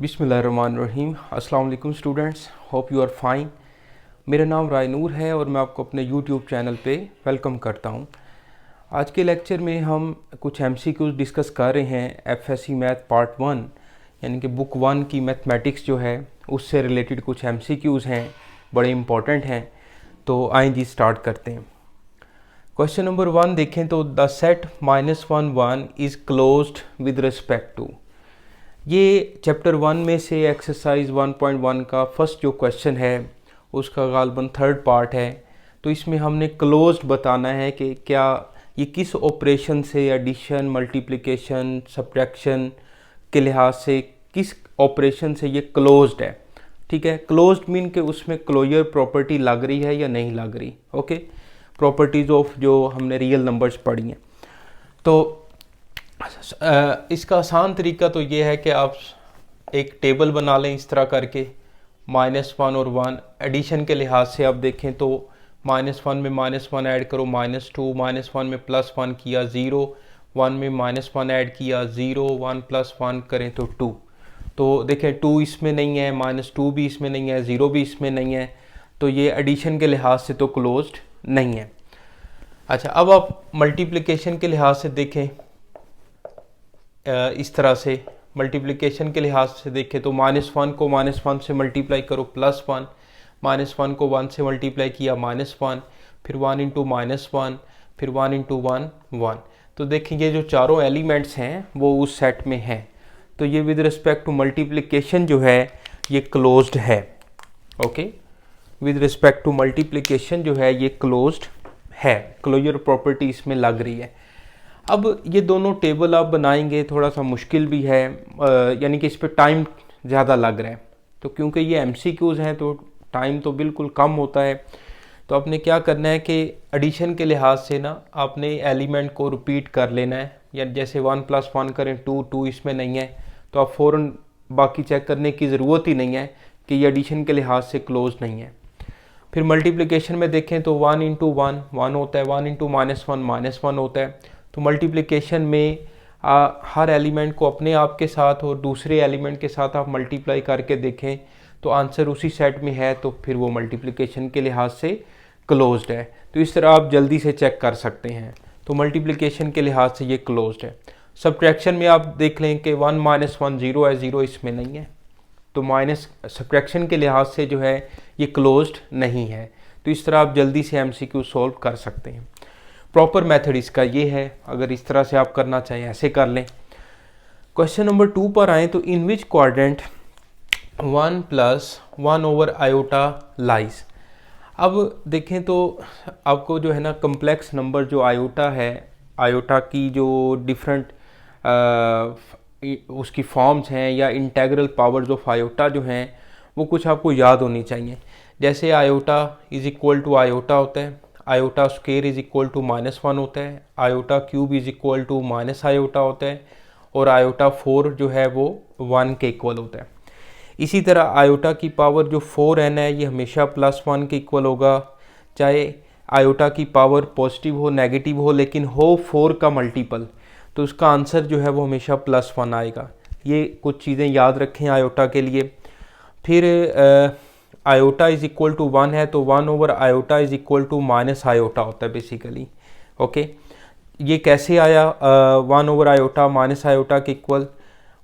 बिस्मिल्लाहिर्रहमानिर्रहीम। अस्सलाम वालेकुम students, hope you are fine. मेरा नाम रायनूर है और मैं आपको अपने यूट्यूब चैनल पे वेलकम करता हूँ। आज के लेक्चर में हम कुछ एमसीक्यूज़ डिस्कस कर रहे हैं एफएससी मैथ पार्ट 1 यानी कि बुक 1 की मैथमेटिक्स जो है उससे रिलेटेड कुछ एमसीक्यूज़ हैं, बड़े इंपॉर्टेंट हैं। तो आइए जी स्टार्ट करते हैं। क्वेश्चन नंबर 1 देखें तो the set -1 1 is closed with respect to. ये चैप्टर 1 में से एक्सरसाइज 1.1 का फर्स्ट जो क्वेश्चन है उसका गालबन थर्ड पार्ट है। तो इसमें हमने क्लोज्ड बताना है कि क्या ये किस ऑपरेशन से, एडिशन, मल्टीप्लिकेशन, सब्ट्रैक्शन के लिहाज से किस ऑपरेशन से ये क्लोज्ड है। ठीक है, क्लोज्ड मीन के उसमें क्लोजर प्रॉपर्टी लग रही है या नहीं लग रही। ओके, प्रॉपर्टीज़ ऑफ जो हमने रियल नंबर्स पढ़ी हैं। तो इसका आसान तरीका तो ये है कि आप एक टेबल बना लें इस तरह करके, -1 और 1 एडिशन के लिहाज से आप देखें तो -1 में -1 ऐड करो -2, -1 में +1 किया 0, 1 में -1 ऐड किया 0, 1 + 1 करें तो 2। तो देखें 2 इसमें नहीं है, -2 भी इसमें नहीं है, 0 भी इसमें नहीं है, तो ये एडिशन के लिहाज से तो क्लोज्ड नहीं है। अच्छा, अब आप मल्टीप्लिकेशन के लिहाज से देखें, इस तरह से मल्टीप्लिकेशन के लिहाज से देखें तो -1 को -1 से मल्टीप्लाई करो +1, -1 को 1 से मल्टीप्लाई किया -1, फिर 1 इंटू -1, फिर 1 इंटू 1 1। तो देखें ये जो चारों एलिमेंट्स हैं वो उस सेट में हैं। तो ये विद रिस्पेक्ट टू मल्टीप्लिकेशन जो है ये क्लोज्ड है। Okay, with respect to multiplication जो है ये क्लोज्ड है, क्लोजर प्रॉपर्टी इसमें लग रही है। अब ये दोनों टेबल आप बनाएंगे, थोड़ा सा मुश्किल भी है, यानी कि इस पर टाइम ज़्यादा लग रहा है। तो क्योंकि ये एमसीक्यूज़ हैं तो टाइम तो बिल्कुल कम होता है। तो आपने क्या करना है कि एडिशन के लिहाज से ना आपने एलिमेंट को रिपीट कर लेना है। या जैसे 1 + 1 करें 2, 2 इसमें नहीं है तो आप फ़ौरन बाकी चेक करने की ज़रूरत ही नहीं है कि ये एडिशन के लिहाज से क्लोज नहीं है। फिर मल्टीप्लिकेशन में देखें तो 1 इंटू 1 1 होता है, 1 इंटू -1 -1 होता है। तो मल्टीप्लिकेशन में हर एलिमेंट को अपने आप के साथ और दूसरे एलिमेंट के साथ आप मल्टीप्लाई करके देखें तो आंसर उसी सेट में है, तो फिर वो मल्टीप्लिकेशन के लिहाज से क्लोज्ड है। तो इस तरह आप जल्दी से चेक कर सकते हैं। तो मल्टीप्लिकेशन के लिहाज से ये क्लोज्ड है। सब्ट्रैक्शन में आप देख लें कि 1 - 1 0 है, 0 इसमें नहीं है, तो माइनस सब्ट्रैक्शन के लिहाज से जो है ये क्लोज्ड नहीं है। तो इस तरह आप जल्दी से एमसीक्यू सॉल्व कर सकते हैं। प्रॉपर मेथड इसका ये है, अगर इस तरह से आप करना चाहें ऐसे कर लें। क्वेश्चन नंबर 2 पर आएँ तो in which quadrant 1 + 1 over iota lies. अब देखें तो आपको जो है ना कम्प्लेक्स नंबर जो आयोटा है, आयोटा की जो डिफरेंट उसकी फॉर्म्स हैं या इंटेग्रल पावर्स ऑफ आयोटा जो हैं वो कुछ आपको याद होनी चाहिए। जैसे iota is equal to iota होता है, iota square is equal to -1 होता है, iota cube is equal to minus iota होता है, और आयोटा 4 जो है वो 1 के इक्वल होता है। इसी तरह आयोटा की पावर जो 4n है ये हमेशा +1 के इक्वल होगा, चाहे आयोटा की पावर पॉजिटिव हो नेगेटिव हो, लेकिन हो 4 का मल्टीपल, तो उसका आंसर जो है वो हमेशा +1 आएगा। ये कुछ चीज़ें याद रखें आयोटा के लिए। फिर आयोटा इज इक्वल टू 1 है तो 1 over iota is equal to minus iota होता है बेसिकली। ओके, ये कैसे आया 1 ओवर आयोटा माइनस आयोटा के इक्वल।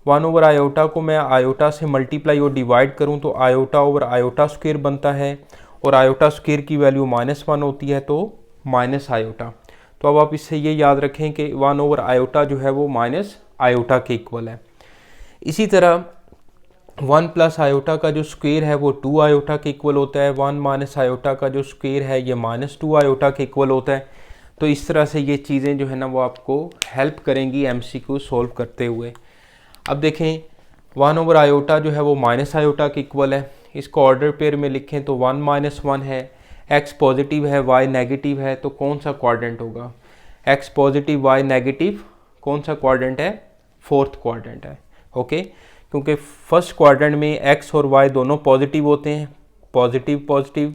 1 ओवर आयोटा को मैं आयोटा से मल्टीप्लाई और डिवाइड करूं तो आयोटा ओवर आयोटा स्क्वायर बनता है, और आयोटा स्क्वायर की वैल्यू -1 होती है तो माइनस आयोटा। तो अब आप इससे ये याद रखें कि 1 ओवर आयोटा जो है वो माइनस आयोटा के इक्वल है। इसी तरह 1 + आयोटा का जो स्क्वायर है वो 2 आयोटा के इक्वल होता है, 1 - आयोटा का जो स्क्वायर है ये -2 आयोटा के इक्वल होता है। तो इस तरह से ये चीज़ें जो है ना वो आपको हेल्प करेंगी एमसीक्यू सॉल्व करते हुए। अब देखें 1 ओवर आयोटा जो है वो माइनस आयोटा के इक्वल है। इसको ऑर्डर पेयर में लिखें तो 1 - 1 है, x पॉजिटिव है y नेगेटिव है, तो कौन सा क्वाड्रेंट होगा? x पॉजिटिव y नेगेटिव कौन सा क्वाड्रेंट है? 4th क्वाड्रेंट है। ओके, क्योंकि फर्स्ट क्वाड्रेंट में x और y दोनों पॉजिटिव होते हैं, पॉजिटिव पॉजिटिव।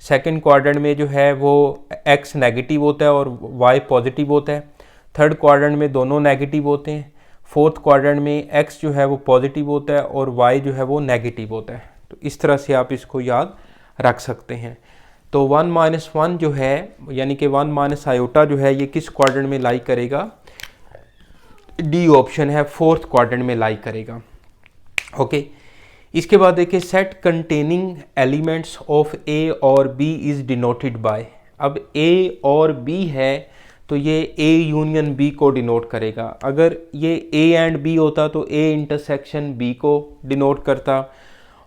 सेकंड क्वाड्रेंट में जो है वो x नेगेटिव होता है और y पॉजिटिव होता है। थर्ड क्वाड्रेंट में दोनों नेगेटिव होते हैं, फोर्थ क्वाड्रेंट में एक्स जो है वो पॉजिटिव होता है और वाई जो है वो नेगेटिव होता है। तो इस तरह से आप इसको याद रख सकते हैं। तो 1 माइनस 1 जो है यानी कि 1 माइनस आयोटा जो है ये किस क्वाड्रेंट में लाई करेगा? डी ऑप्शन है, फोर्थ क्वाड्रेंट में लाई करेगा। ओके, इसके बाद देखिए सेट कंटेनिंग एलिमेंट्स ऑफ ए और बी इज डिनोटेड बाय। अब ए और बी है तो ये ए यूनियन बी को डिनोट करेगा। अगर ये ए एंड बी होता तो ए इंटरसेक्शन बी को डिनोट करता,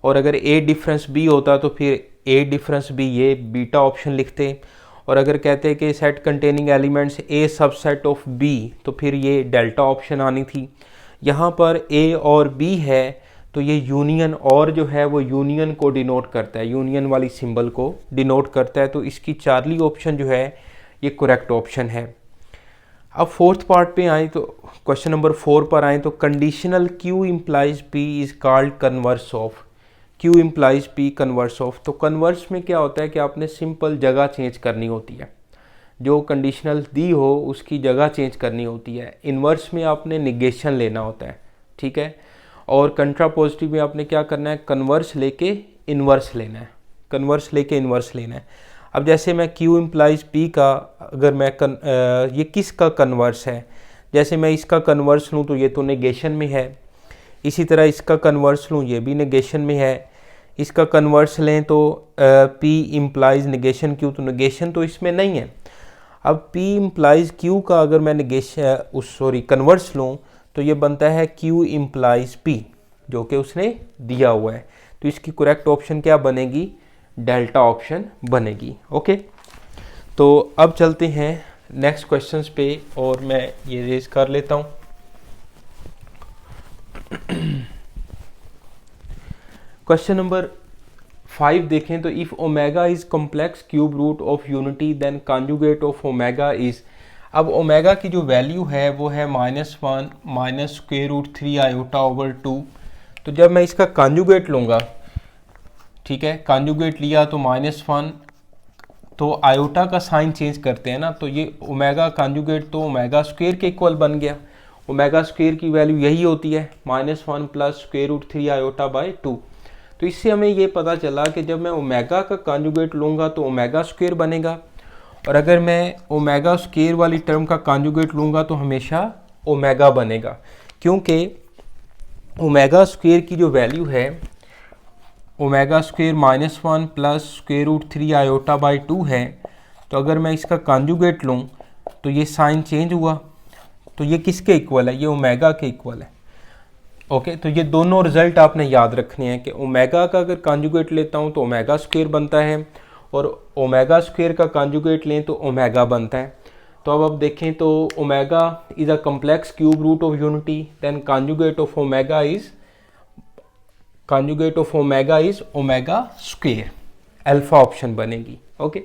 और अगर ए डिफरेंस बी होता तो फिर ए डिफरेंस बी, ये बीटा ऑप्शन लिखते। और अगर कहते हैं कि set containing elements A subset of B तो फिर ये डेल्टा ऑप्शन आनी थी। यहाँ पर ए और बी है तो ये यूनियन और जो है वो यूनियन को डिनोट करता है, यूनियन वाली सिंबल को डिनोट करता है। तो इसकी चार्ली ऑप्शन जो है ये करेक्ट ऑप्शन है। अब फोर्थ पार्ट पे आए तो क्वेश्चन नंबर 4 पर आए तो conditional Q implies P is called converse of. Q implies P converse of. तो कन्वर्स में क्या होता है कि आपने सिंपल जगह चेंज करनी होती है, जो कंडीशनल दी हो उसकी जगह चेंज करनी होती है। इन्वर्स में आपने निगेशन लेना होता है, ठीक है। और कंट्रा पॉजिटिव में आपने क्या करना है? कन्वर्स लेके इन्वर्स लेना है, कन्वर्स लेके इन्वर्स लेना है। अब जैसे मैं Q इम्प्लाइज P का अगर मैं ये किस का कन्वर्स है, जैसे मैं इसका कन्वर्स लूँ तो ये तो नेगेशन में है, इसी तरह इसका कन्वर्स लूँ ये भी नेगेशन में है, इसका कन्वर्स लें तो P इम्प्लाइज नेगेशन Q, तो नेगेशन तो इसमें नहीं है। अब P इम्प्लाइज Q का अगर मैं नेगेशन कन्वर्स लूँ तो ये बनता है Q इम्प्लाइज P, जो कि उसने दिया हुआ है। तो इसकी करेक्ट ऑप्शन क्या बनेगी? डेल्टा ऑप्शन बनेगी। ओके, तो अब चलते हैं नेक्स्ट क्वेश्चंस पे और मैं ये रेज कर लेता हूँ। क्वेश्चन नंबर 5 देखें तो if omega is complex cube root of unity then conjugate of omega is. अब ओमेगा की जो वैल्यू है वो है -1 minus square root 3 iota over 2। तो जब मैं इसका कॉन्जुगेट लूँगा, ठीक है, कॉन्जुगेट लिया तो -1, तो आयोटा का साइन चेंज करते हैं ना, तो ये ओमेगा कॉन्जुगेट तो ओमेगा स्क्वायर के इक्वल बन गया। ओमेगा स्क्वायर की वैल्यू यही होती है -1 plus square root 3 iota by 2। तो इससे हमें ये पता चला कि जब मैं ओमेगा का कॉन्जुगेट लूँगा तो ओमेगा स्क्वायर बनेगा, और अगर मैं ओमेगा स्क्वायर वाली टर्म का कॉन्जुगेट लूँगा तो हमेशा ओमेगा बनेगा, क्योंकि ओमेगा स्क्वायर की जो वैल्यू है omega square -1 plus square root 3 iota by 2 है। तो अगर मैं इसका कॉन्जुगेट लूँ तो ये साइन चेंज हुआ, तो ये किसके इक्वल है? ये ओमेगा के इक्वल है। ओके, तो ये दोनों रिजल्ट आपने याद रखने हैं कि ओमेगा का अगर कॉन्जुगेट लेता हूँ तो ओमेगा स्क्वायर बनता है, और ओमेगा स्क्वायर का कॉन्जुगेट लें तो ओमेगा बनता है। तो अब देखें तो omega is a complex cube root of unity, then conjugate of omega is omega square, alpha option बनेगी। ओके,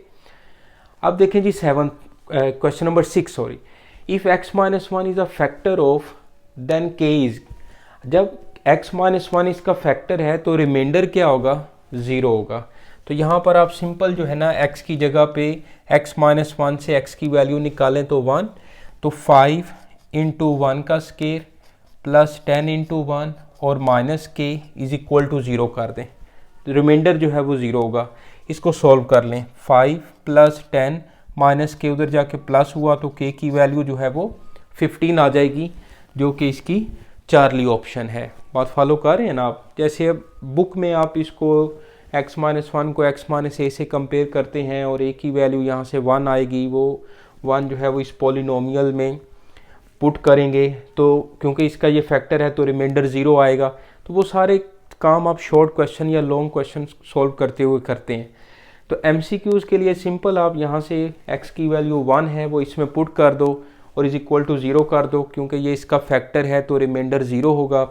अब देखें जी question number 6 if x-1 is a factor of then k is. जब x-1 इसका फैक्टर है तो reminder क्या होगा? 0 होगा। तो यहाँ पर आप सिंपल जो है ना x की जगह पे x-1 से x की वैल्यू निकालें तो 1, तो 5 इंटू 1 का स्क्वायर प्लस 10 इंटू 1 और minus k is equal to 0 कर दें, तो रिमाइंडर जो है वो 0 होगा। इसको सॉल्व कर लें, 5 प्लस 10 माइनस k उधर जाके प्लस हुआ तो k की वैल्यू जो है वो 15 आ जाएगी, जो कि इसकी चार्ली ऑप्शन है। बात फॉलो कर रहे हैं ना आप? जैसे अब बुक में आप इसको x-1 को x-a से कंपेयर करते हैं और a की वैल्यू यहाँ से 1 आएगी, वो 1 जो है वो इस पॉलिनोमियल में पुट करेंगे, तो क्योंकि इसका ये फैक्टर है तो रिमाइंडर 0 आएगा। तो वो सारे काम आप शॉर्ट क्वेश्चन या लॉन्ग क्वेश्चन सॉल्व करते हुए करते हैं। तो MCQs के लिए सिंपल आप यहाँ से x की वैल्यू 1 है वो इसमें पुट कर दो और इज इक्वल टू 0 कर दो, क्योंकि ये इसका फैक्टर है तो रिमाइंडर 0 होगा,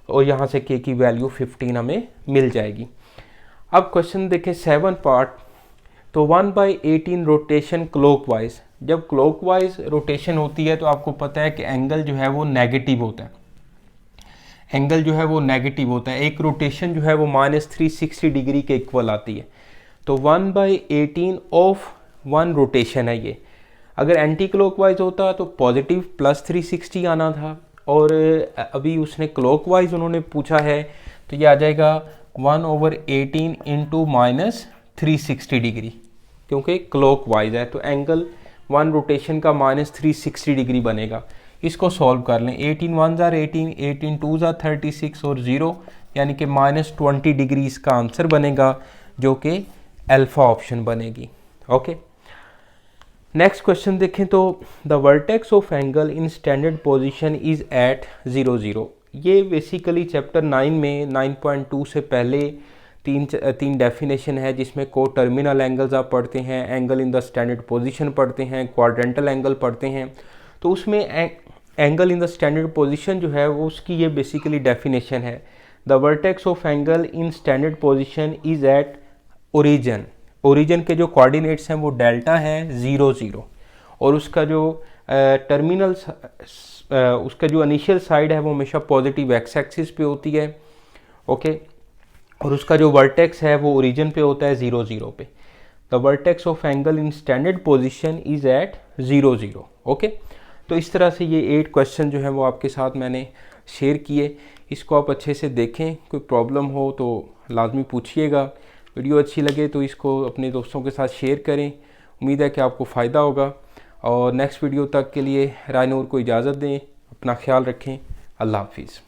और यहाँ से k की वैल्यू 15 हमें मिल जाएगी। अब क्वेश्चन देखें 7 पार्ट। तो 1/18 रोटेशन क्लॉकवाइज। जब क्लॉकवाइज रोटेशन होती है तो आपको पता है कि एंगल जो है वो नेगेटिव होता है, एंगल जो है वो नेगेटिव होता है। एक रोटेशन जो है वो -360 डिग्री के इक्वल आती है। तो 1/18 ऑफ 1 रोटेशन है ये। अगर एंटी क्लॉकवाइज होता तो पॉजिटिव +360 आना था, और अभी उसने क्लॉकवाइज उन्होंने पूछा है, तो ये आ जाएगा 1/18 इंटू -360 डिग्री, क्योंकि क्लॉकवाइज है तो एंगल 1 रोटेशन का -360 डिग्री बनेगा। इसको सॉल्व कर लें, 18 1 ज़ार 18, 18 2 ज़ार 36 और 0 यानी कि -20 डिग्री इसका आंसर बनेगा, जो कि अल्फ़ा ऑप्शन बनेगी। ओके, नेक्स्ट क्वेश्चन देखें तो the vertex of angle in standard position is at 0 0। ये बेसिकली चैप्टर 9 में 9.2 से पहले तीन डेफिनेशन है, जिसमें को टर्मिनल एंगल्स आप पढ़ते हैं, angle in the standard position पढ़ते हैं, क्वाड्रेंटल एंगल पढ़ते हैं। तो उसमें angle in the standard position जो है वो उसकी ये बेसिकली डेफिनेशन है, the vertex of angle in standard position is at origin. Origin के जो कोऑर्डिनेट्स हैं वो डेल्टा है 0 0, और उसका जो टर्मिनल उसका जो इनिशियल साइड है वो हमेशा पॉजिटिव एक्स एक्सिस पे होती है। ओके, और उसका जो वर्टेक्स है वो ओरिजिन पे होता है 0 0 पे। The vertex of angle in standard position is at 0 0। Okay, तो इस तरह से ये 8 क्वेश्चन जो है वो आपके साथ मैंने शेयर किए। इसको आप अच्छे से देखें, कोई प्रॉब्लम हो तो लाजमी पूछिएगा। वीडियो अच्छी लगे तो इसको अपने दोस्तों के साथ शेयर करें। उम्मीद है कि आपको फ़ायदा होगा, और नेक्स्ट वीडियो तक के लिए रायनूर को इजाज़त दें। अपना ख्याल रखें। अल्लाह हाफिज़।